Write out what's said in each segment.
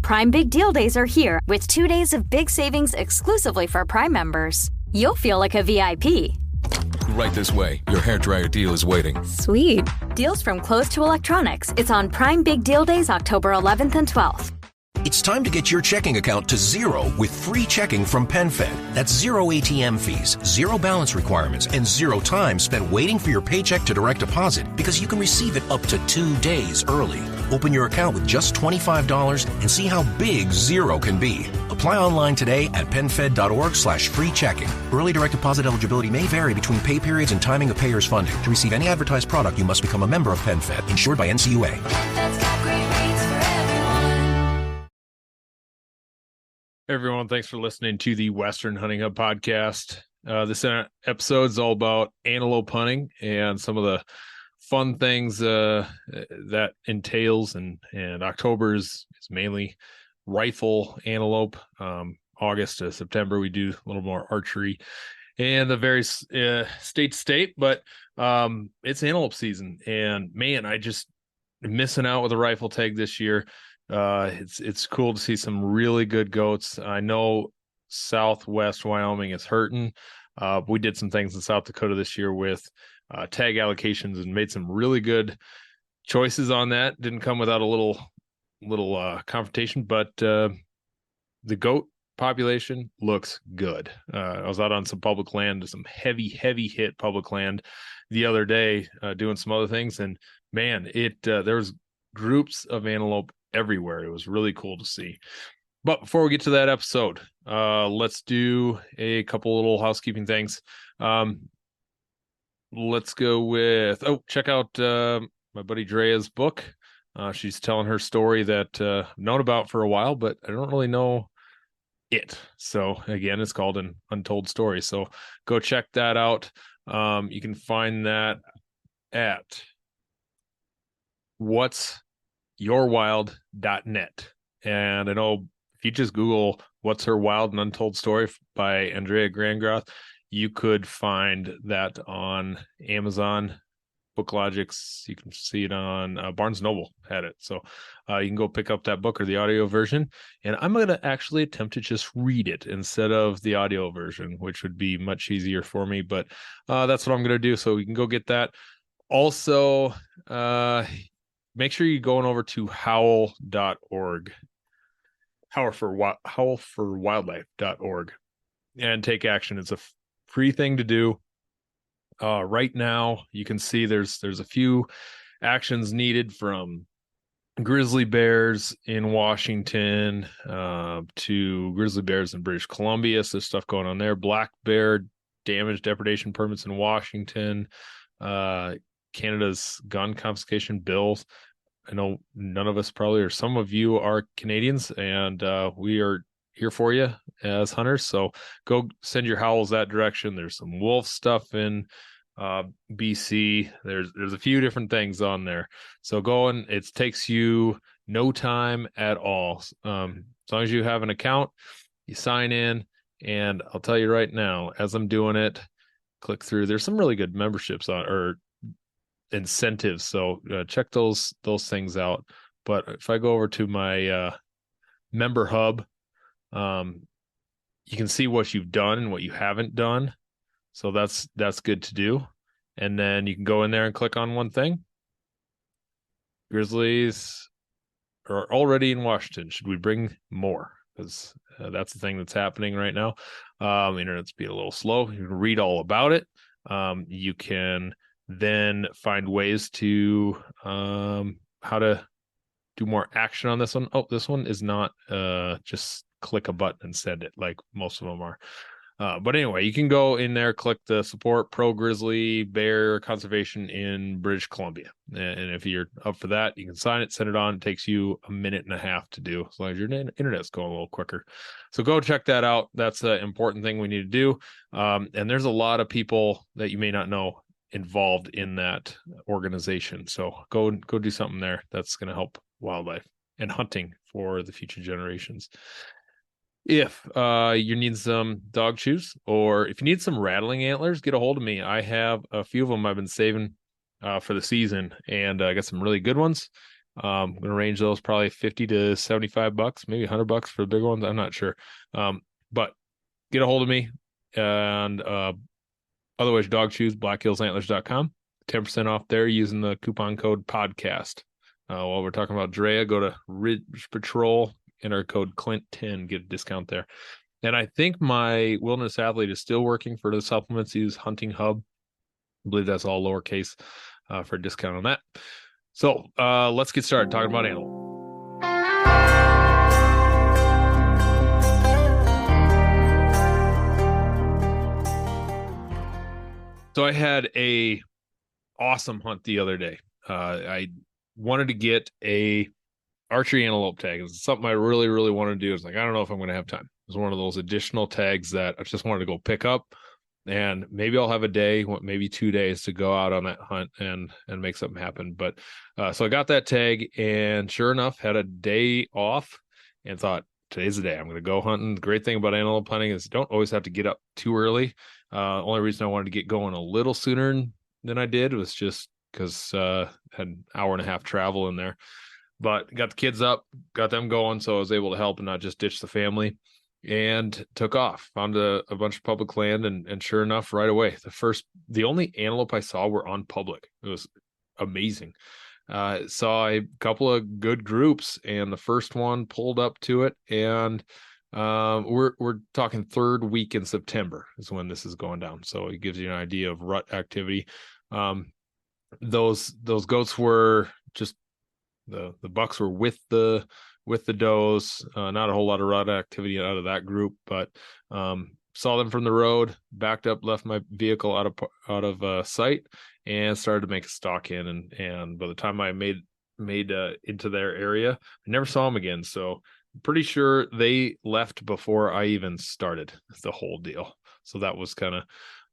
Prime Big Deal Days are here with 2 days of big savings exclusively for Prime members. You'll feel like a VIP. Right this way. Your hairdryer deal is waiting. Sweet. Deals from clothes to electronics. It's on Prime Big Deal Days, October 11th and 12th. It's time to get your checking account to zero with free checking from PenFed. That's zero ATM fees, zero balance requirements, and zero time spent waiting for your paycheck to direct deposit because you can receive it up to 2 days early. Open your account with just $25 and see how big zero can be. Apply online today at PenFed.org/free checking. Early direct deposit eligibility may vary between pay periods and timing of payer's funding. To receive any advertised product, you must become a member of PenFed, insured by NCUA. PenFed's got great rates for everyone. Everyone, thanks for listening to the Western Hunting Hub podcast. This episode is all about antelope hunting and some of the fun things that entails. And October is mainly rifle antelope. August to September, we do a little more archery and the various state to state. But it's antelope season. And man, I just missing out with a rifle tag this year. It's cool to see some really good goats. I know Southwest Wyoming is hurting. We did some things in South Dakota this year with tag allocations and made some really good choices on that. Didn't come without a little confrontation, but the goat population looks good. I was out on some public land, some heavy hit public land the other day, doing some other things, and man, there was groups of antelope everywhere. It was really cool to see. But before we get to that episode, let's do a couple little housekeeping things. Let's go with check out my buddy Drea's book. She's telling her story that I've known about for a while, but I don't really know it. So again, it's called An Untold Story. So go check that out. You can find that at whatsyourwild.net. And I know if you just Google What's Her Wild and Untold Story by Andrea Grangroth, you could find that on Amazon, BookLogix. You can see it on Barnes & Noble had it. So you can go pick up that book or the audio version. And I'm going to actually attempt to just read it instead of the audio version, which would be much easier for me. But that's what I'm going to do. So you can go get that. Also, make sure you're going over to howl.org, howlforwildlife.org, and take action. It's a free thing to do. Right now, you can see there's a few actions needed, from grizzly bears in Washington to grizzly bears in British Columbia. So there's stuff going on there. Black bear damage depredation permits in Washington. Canada's gun confiscation bills. I know none of us probably, or some of you are Canadians, and we are here for you as hunters. So go send your howls that direction. There's some wolf stuff in BC. There's a few different things on there. So go and it takes you no time at all. As long as you have an account, you sign in, and I'll tell you right now, as I'm doing it, click through. There's some really good memberships on, or incentives, so check those things out. But if I go over to my member hub, you can see what you've done and what you haven't done, so that's good to do. And then you can go in there and click on one thing. Grizzlies are already in Washington. Should we bring more? Because that's the thing that's happening right now. Internet's being a little slow. You can read all about it. You can then find ways to how to do more action on this one. Oh, this one is not just click a button and send it like most of them are. But anyway, you can go in there, click the support pro grizzly bear conservation in British Columbia. And if you're up for that, you can sign it, send it on. It takes you a minute and a half to do, as long as your internet's going a little quicker. So go check that out. That's an important thing we need to do. And there's a lot of people that you may not know involved in that organization. So go do something there. That's going to help wildlife and hunting for the future generations. If you need some dog chews, or if you need some rattling antlers, get a hold of me. I have a few of them I've been saving for the season, and I got some really good ones. I'm going to range those probably 50 to $75, maybe $100 for the big ones. I'm not sure. But get a hold of me, and otherwise dog chews, blackhillsantlers.com. 10% off there using the coupon code podcast. While we're talking about Drea, go to Ridge Patrol, enter code Clint10, get a discount there. And I think my Wilderness Athlete is still working for the supplements. Use Hunting Hub. I believe that's all lowercase for a discount on that. So let's get started talking about antelope. So I had a awesome hunt the other day. I wanted to get a archery antelope tag. It's something I really, really want to do. It's like, I don't know if I'm going to have time. It's one of those additional tags that I just wanted to go pick up, and maybe I'll have a day, maybe 2 days to go out on that hunt and make something happen. But so I got that tag, and sure enough, had a day off and thought, today's the day. I'm going to go hunting. The great thing about antelope hunting is you don't always have to get up too early. Only reason I wanted to get going a little sooner than I did was just because had an hour and a half travel in there. But got the kids up, got them going, so I was able to help and not just ditch the family, and took off. Found a bunch of public land, and sure enough, right away, the only antelope I saw were on public. It was amazing. Saw a couple of good groups, and the first one pulled up to it, and we're talking third week in September is when this is going down. So it gives you an idea of rut activity. Those goats were just the bucks were with the does. Not a whole lot of rut activity out of that group, but saw them from the road, backed up, left my vehicle out of sight, and started to make a stalk in. And by the time I made into their area, I never saw them again. So I'm pretty sure they left before I even started the whole deal. So that was kind of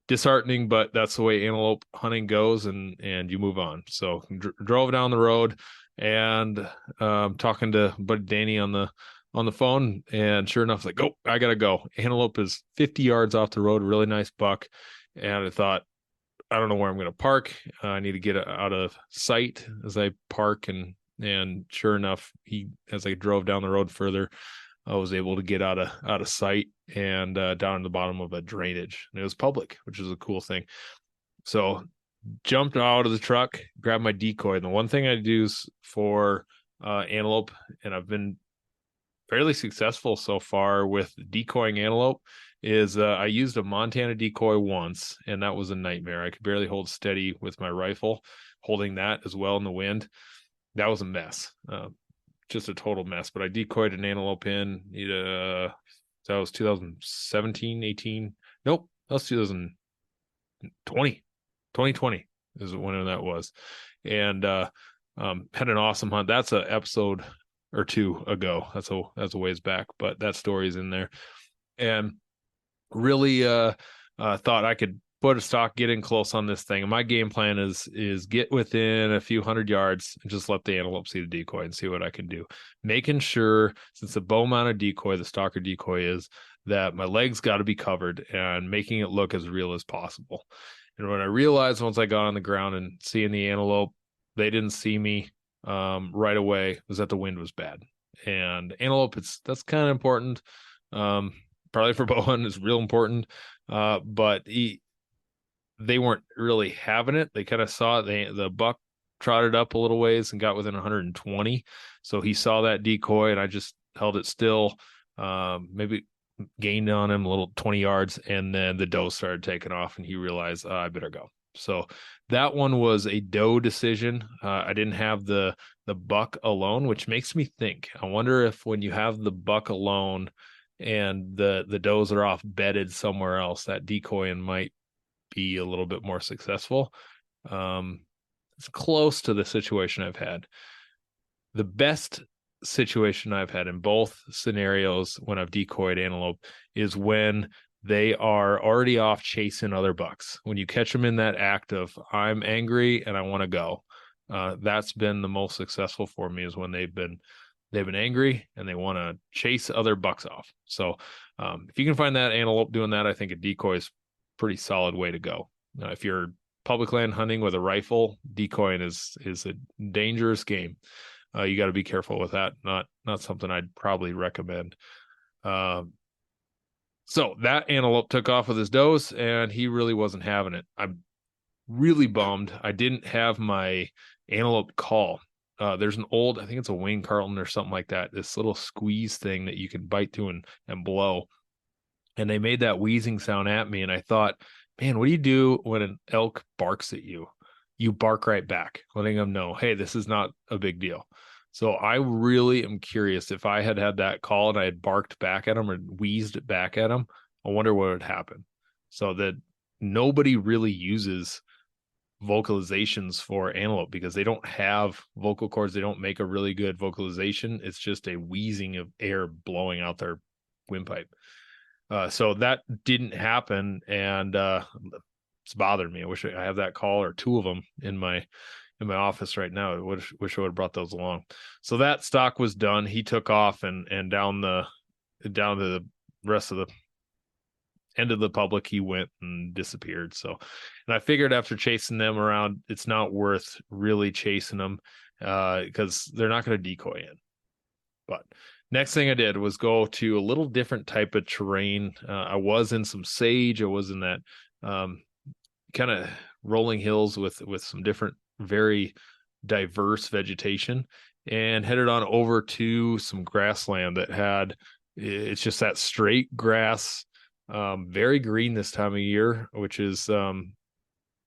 disheartening, but that's the way antelope hunting goes, and you move on. So drove down the road, and talking to buddy Danny on the phone, and sure enough, like, oh, I gotta go. Antelope is 50 yards off the road, really nice buck. And I thought, I don't know where I'm going to park. I need to get out of sight as I park, and sure enough, as I drove down the road further, I was able to get out of sight and down in the bottom of a drainage. And it was public, which is a cool thing. So jumped out of the truck, grabbed my decoy. And the one thing I do for antelope, and I've been fairly successful so far with decoying antelope, is I used a Montana decoy once, and that was a nightmare. I could barely hold steady with my rifle, holding that as well in the wind. That was a mess. Just a total mess. But I decoyed an antelope in that was 2017, 18. Nope, that was 2020 is when that was. And had an awesome hunt. That's an episode or two ago. That's a ways back, but that story is in there. And really thought I could put a stock, get in close on this thing. And my game plan is get within a few hundred yards and just let the antelope see the decoy and see what I can do. Making sure, since the bow mounted decoy, the stalker decoy is, that my legs got to be covered, and making it look as real as possible. And when I realized, once I got on the ground and seeing the antelope, they didn't see me right away, was that the wind was bad. And antelope, that's kind of important. Probably for bow hunting is real important. But they weren't really having it. They kind of saw it. The buck trotted up a little ways and got within 120. So he saw that decoy, and I just held it still, maybe gained on him a little 20 yards. And then the doe started taking off, and he realized, I better go. So that one was a doe decision. I didn't have the buck alone, which makes me think, I wonder if when you have the buck alone and the does are off bedded somewhere else, that decoying might be a little bit more successful. It's close to the situation I've had. The best situation I've had in both scenarios when I've decoyed antelope is when they are already off chasing other bucks. When you catch them in that act of, I'm angry and I want to go. That's been the most successful for me, is when they've been angry and they want to chase other bucks off. So if you can find that antelope doing that, I think a decoy is a pretty solid way to go. If you're public land hunting with a rifle, decoying is a dangerous game. you got to be careful with that. Not something I'd probably recommend. So that antelope took off with his does, and he really wasn't having it. I'm really bummed. I didn't have my antelope call. There's an old, I think it's a Wayne Carlton or something like that, this little squeeze thing that you can bite to and blow. And they made that wheezing sound at me. And I thought, man, what do you do when an elk barks at you? You bark right back, letting them know, hey, this is not a big deal. So I really am curious if I had that call and I had barked back at him or wheezed back at him, I wonder what would happen. So that nobody really uses vocalizations for antelope because they don't have vocal cords. They don't make a really good vocalization. It's just a wheezing of air blowing out their windpipe. So that didn't happen, and it's bothered me. I wish I have that call or two of them in my office right now. I wish I would have brought those along. So that stock was done. He took off and down to the rest of the end of the public he went and disappeared. So, and I figured after chasing them around, it's not worth really chasing them because they're not going to decoy in. But next thing I did was go to a little different type of terrain. I was in some sage. I was in that kind of rolling hills with some different, very diverse vegetation, and headed on over to some grassland that had, it's just that straight grass, very green this time of year, which is kind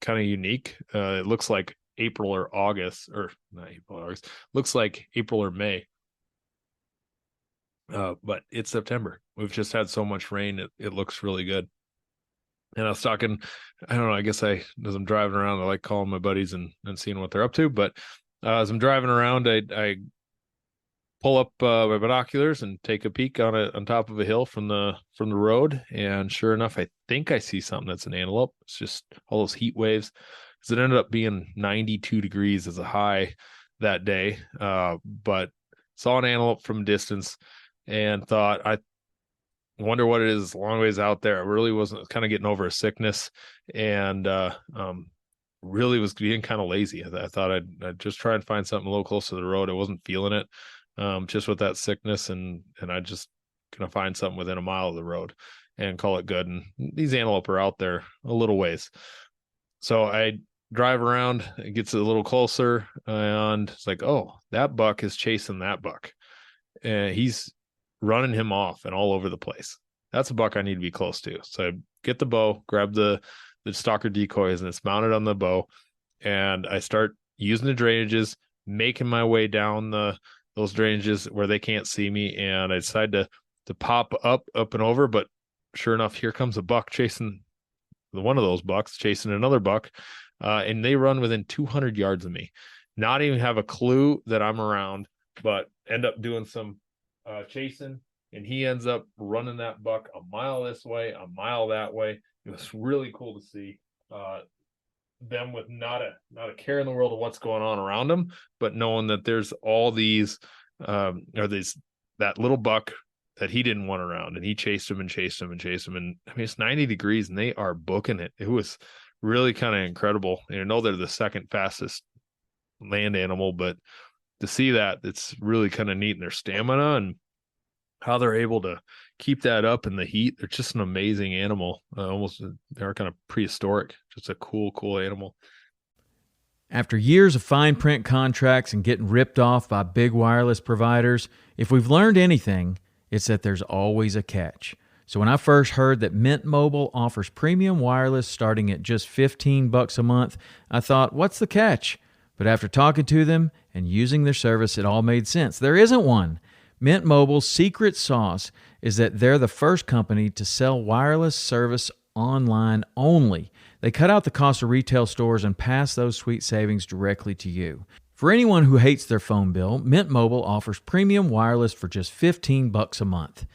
of unique. It looks like April or August, or not April or August, looks like April or May. But it's September. We've just had so much rain. It looks really good. And I was talking, I don't know, I guess as I'm driving around, I like calling my buddies and seeing what they're up to. But as I'm driving around, I pull up my binoculars and take a peek on top of a hill from the road. And sure enough, I think I see something that's an antelope. It's just all those heat waves. Because it ended up being 92 degrees as a high that day. But saw an antelope from a distance and thought, I wonder what it is a long ways out there. I really wasn't, kind of getting over a sickness, and really was being kind of lazy. I thought I'd just try and find something a little close to the road. I wasn't feeling it just with that sickness, and I just gonna find something within a mile of the road and call it good. And these antelope are out there a little ways. So I drive around, it gets a little closer, and it's like, oh, that buck is chasing that buck. And he's running him off and all over the place. That's a buck I need to be close to. So I get the bow, grab the stalker decoys, and it's mounted on the bow. And I start using the drainages, making my way down those drainages where they can't see me. And I decide to pop up and over. But sure enough, here comes a buck chasing one of those bucks, chasing another buck. And they run within 200 yards of me. Not even have a clue that I'm around, but end up doing some chasing, and he ends up running that buck a mile this way, a mile that way. It was really cool to see them with not a care in the world of what's going on around them, but knowing that there's all these that little buck that he didn't want around, and he chased him and chased him and chased him. And I mean, it's 90 degrees and they are booking it. It was really kind of incredible. And I know they're the second fastest land animal, but to see that, it's really kind of neat. And their stamina and how they're able to keep that up in the heat. They're just an amazing animal. They're kind of prehistoric. Just a cool animal. After years of fine print contracts and getting ripped off by big wireless providers, if we've learned anything, it's that there's always a catch. So when I first heard that Mint Mobile offers premium wireless starting at just $15 a month, I thought, what's the catch? But after talking to them and using their service, it all made sense. There isn't one. Mint Mobile's secret sauce is that they're the first company to sell wireless service online only. They cut out the cost of retail stores and pass those sweet savings directly to you. For anyone who hates their phone bill, Mint Mobile offers premium wireless for just $15 a month.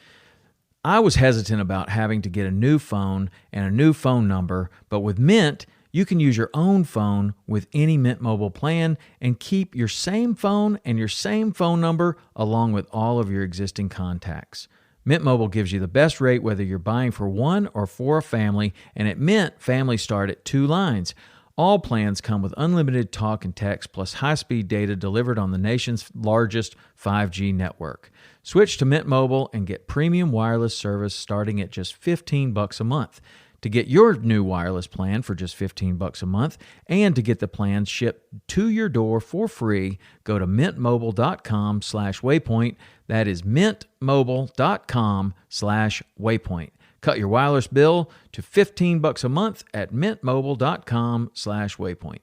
I was hesitant about having to get a new phone and a new phone number, but with Mint, you can use your own phone with any Mint Mobile plan and keep your same phone and your same phone number along with all of your existing contacts. Mint Mobile gives you the best rate whether you're buying for one or for a family, and at Mint, families start at 2 lines. All plans come with unlimited talk and text plus high-speed data delivered on the nation's largest 5G network. Switch to Mint Mobile and get premium wireless service starting at just $15 a month. To get your new wireless plan for just $15 a month and to get the plan shipped to your door for free, go to mintmobile.com/waypoint. That is mintmobile.com/waypoint. Cut your wireless bill to $15 a month at mintmobile.com/waypoint.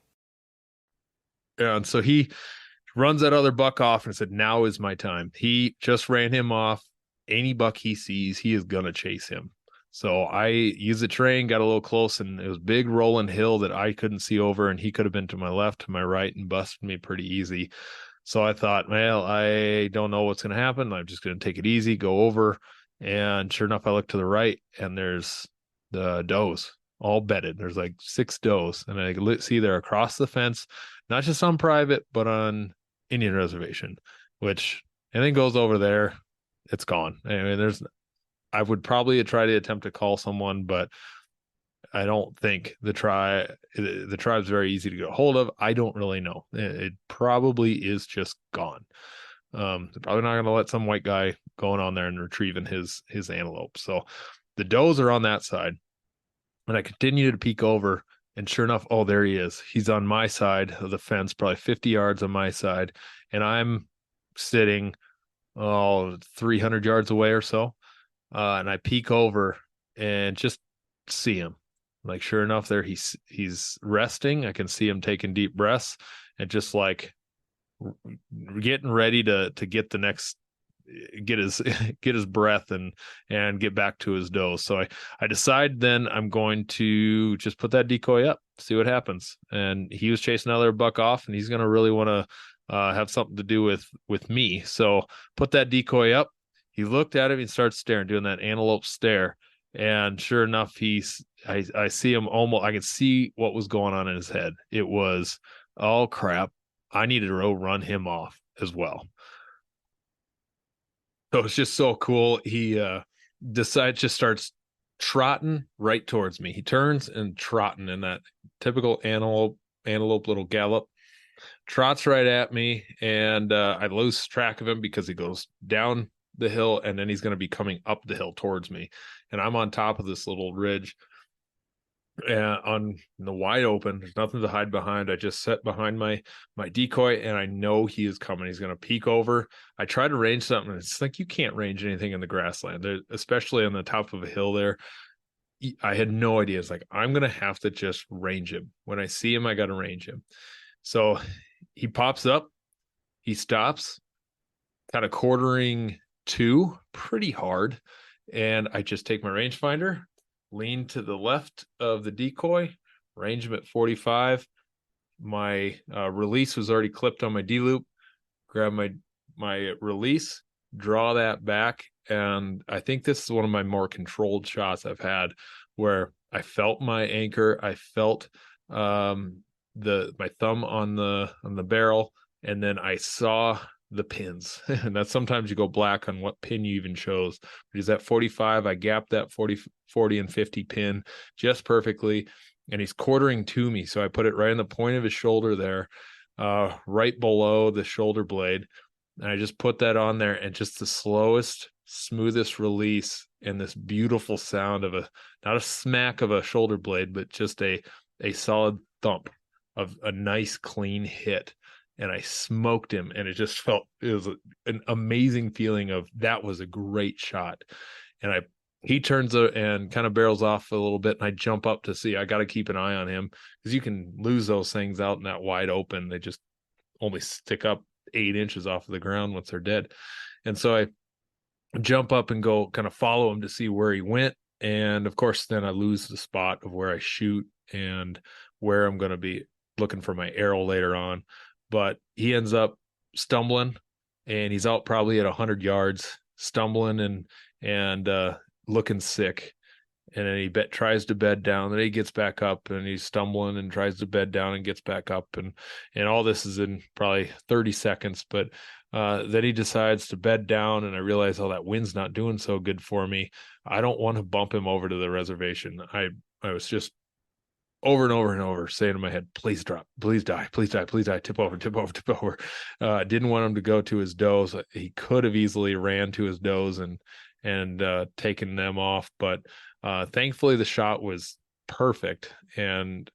And so he runs that other buck off and said, now is my time. He just ran him off. Any buck he sees, he is going to chase him. So I used the terrain, got a little close, and it was big rolling hill that I couldn't see over, and he could have been to my left, to my right, and busted me pretty easy. So I thought, well, I don't know what's going to happen. I'm just going to take it easy, go over. And sure enough, I look to the right, and there's the does all bedded. There's like 6 does, and I see they're across the fence, not just on private, but on Indian reservation, which anything goes over there, it's gone. I mean, I would probably try to attempt to call someone, but I don't think the tribe's very easy to get a hold of. I don't really know. It probably is just gone. They're probably not going to let some white guy going on there and retrieving his antelope. So the does are on that side, and I continue to peek over, and sure enough, oh, there he is. He's on my side of the fence, probably 50 yards on my side, and I'm sitting 300 yards away or so. And I peek over and just see him. Like, sure enough, there he's resting. I can see him taking deep breaths and just like getting ready to get the next, get his breath and get back to his doe. So I decide then I'm going to just put that decoy up, see what happens. And he was chasing another buck off, and he's going to really want to have something to do with me. So put that decoy up. He looked at him and started staring, doing that antelope stare. And sure enough, I see him almost, I could see what was going on in his head. It was, oh crap, I needed to run him off as well. So it's just so cool. He decides, just starts trotting right towards me. He turns and trotting in that typical antelope little gallop, trots right at me, and I lose track of him because he goes down the hill, and then he's going to be coming up the hill towards me, and I'm on top of this little ridge on the wide open. There's nothing to hide behind. I just set behind my decoy, and I know he is coming. He's going to peek over. I try to range something, and it's like you can't range anything in the grassland there, especially on the top of a hill there. I had no idea. It's like, I'm going to have to just range him. When I see him, I got to range him. So he pops up, he stops, kind of quartering to pretty hard, and I just take my rangefinder, lean to the left of the decoy, range him at 45. My release was already clipped on my D-loop. Grab my release, draw that back, and I think this is one of my more controlled shots I've had, where I felt my anchor, I felt my thumb on the barrel, and then I saw the pins. And that's sometimes you go black on what pin you even chose. Because at 45, I gapped that 40 and 50 pin just perfectly, and he's quartering to me. So I put it right in the point of his shoulder there, right below the shoulder blade. And I just put that on there, and just the slowest, smoothest release, and this beautiful sound of not a smack of a shoulder blade, but just a solid thump of a nice clean hit. And I smoked him, and it was an amazing feeling of, that was a great shot. And he turns and kind of barrels off a little bit, and I jump up to see. I got to keep an eye on him, because you can lose those things out in that wide open. They just only stick up 8 inches off of the ground once they're dead. And so I jump up and go kind of follow him to see where he went. And of course, then I lose the spot of where I shoot and where I'm going to be looking for my arrow later on. But he ends up stumbling, and he's out probably at 100 yards, stumbling and looking sick. And then he tries to bed down, and he gets back up, and he's stumbling and tries to bed down and gets back up. And all this is in probably 30 seconds. But then he decides to bed down, and I realize, oh, that wind's not doing so good for me. I don't want to bump him over to the reservation. I was just over and over and over, saying in my head, please drop, please die, please die, please die, tip over, tip over, tip over. Didn't want him to go to his does. He could have easily ran to his does and taken them off, but thankfully the shot was perfect, and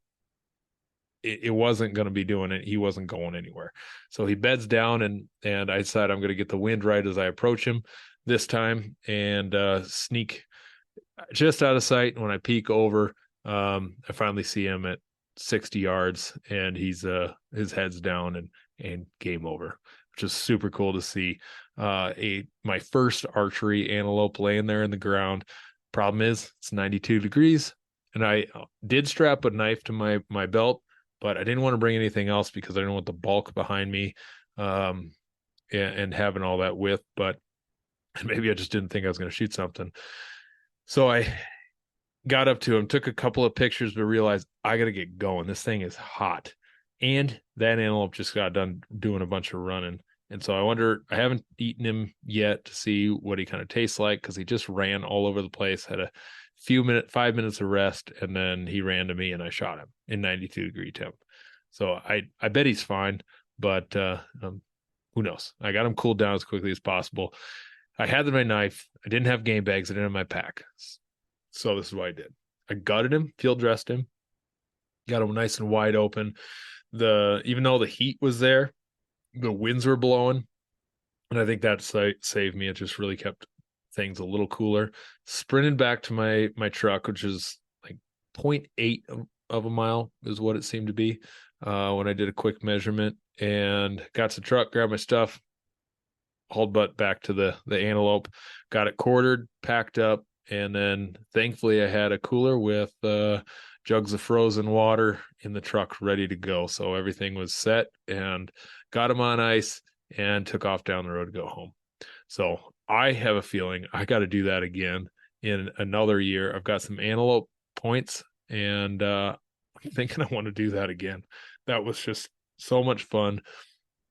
it wasn't going to be doing it. He wasn't going anywhere. So he beds down, and I decided I'm going to get the wind right as I approach him this time, and sneak just out of sight. When I peek over, I finally see him at 60 yards, and he's his head's down and game over, which is super cool to see. My first archery antelope laying there in the ground. Problem is, it's 92 degrees, and I did strap a knife to my belt, but I didn't want to bring anything else because I didn't want the bulk behind me and having all that width. But maybe I just didn't think I was going to shoot something. So I got up to him, took a couple of pictures, but realized I got to get going. This thing is hot. And that antelope just got done doing a bunch of running. And so I haven't eaten him yet to see what he kind of tastes like, because he just ran all over the place, had a 5 minutes of rest, and then he ran to me and I shot him in 92-degree temp. So I bet he's fine, but who knows? I got him cooled down as quickly as possible. I had my knife. I didn't have game bags. I didn't have my pack. So this is what I did. I gutted him, field dressed him, got him nice and wide open. Even though the heat was there, the winds were blowing, and I think that saved me. It just really kept things a little cooler. Sprinted back to my truck, which is like 0.8 of a mile is what it seemed to be when I did a quick measurement, and got to the truck, grabbed my stuff, hauled butt back to the antelope, got it quartered, packed up, and then thankfully I had a cooler with jugs of frozen water in the truck ready to go. So everything was set, and got him on ice and took off down the road to go home. So I have a feeling I got to do that again in another year. I've got some antelope points, and I'm thinking I want to do that again. That was just so much fun.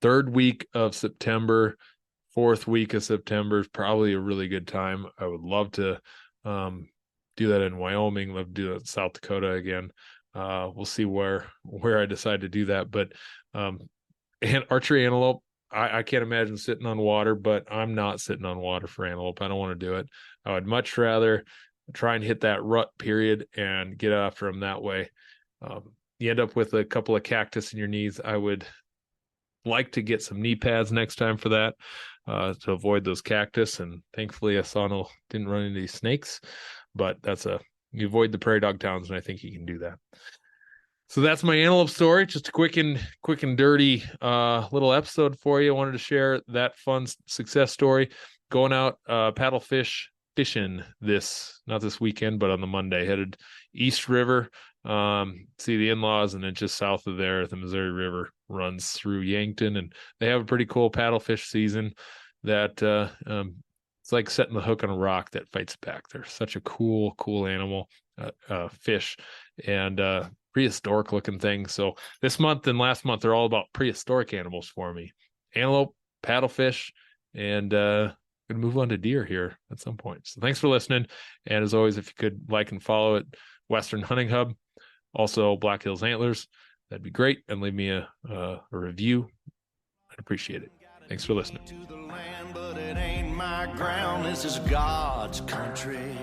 3rd week of September, 4th week of September is probably a really good time. I would love to do that in Wyoming, love to do that in South Dakota again. We'll see where I decide to do that. But and archery antelope, I can't imagine sitting on water, but I'm not sitting on water for antelope. I don't want to do it. I would much rather try and hit that rut period and get after them that way. You end up with a couple of cactus in your knees. I would like to get some knee pads next time for that to avoid those cactus. And thankfully, Asano didn't run into these snakes, but you avoid the prairie dog towns, and I think you can do that. So that's my antelope story. Just a quick and dirty little episode for you. I wanted to share that fun success story. Going out paddle fishing not this weekend, but on the Monday. Headed East River, see the in-laws, and then just south of there, the Missouri River runs through Yankton, and they have a pretty cool paddlefish season that it's like setting the hook on a rock that fights back. They're such a cool animal, fish, and prehistoric looking thing. So this month and last month are all about prehistoric animals for me. Antelope, paddlefish, and gonna move on to deer here at some point. So thanks for listening. And as always, if you could like and follow it, Western Hunting Hub, also Black Hills Antlers, that'd be great. And leave me a review. I'd appreciate it. Thanks for listening. To the land, but it ain't my ground. This is God's country.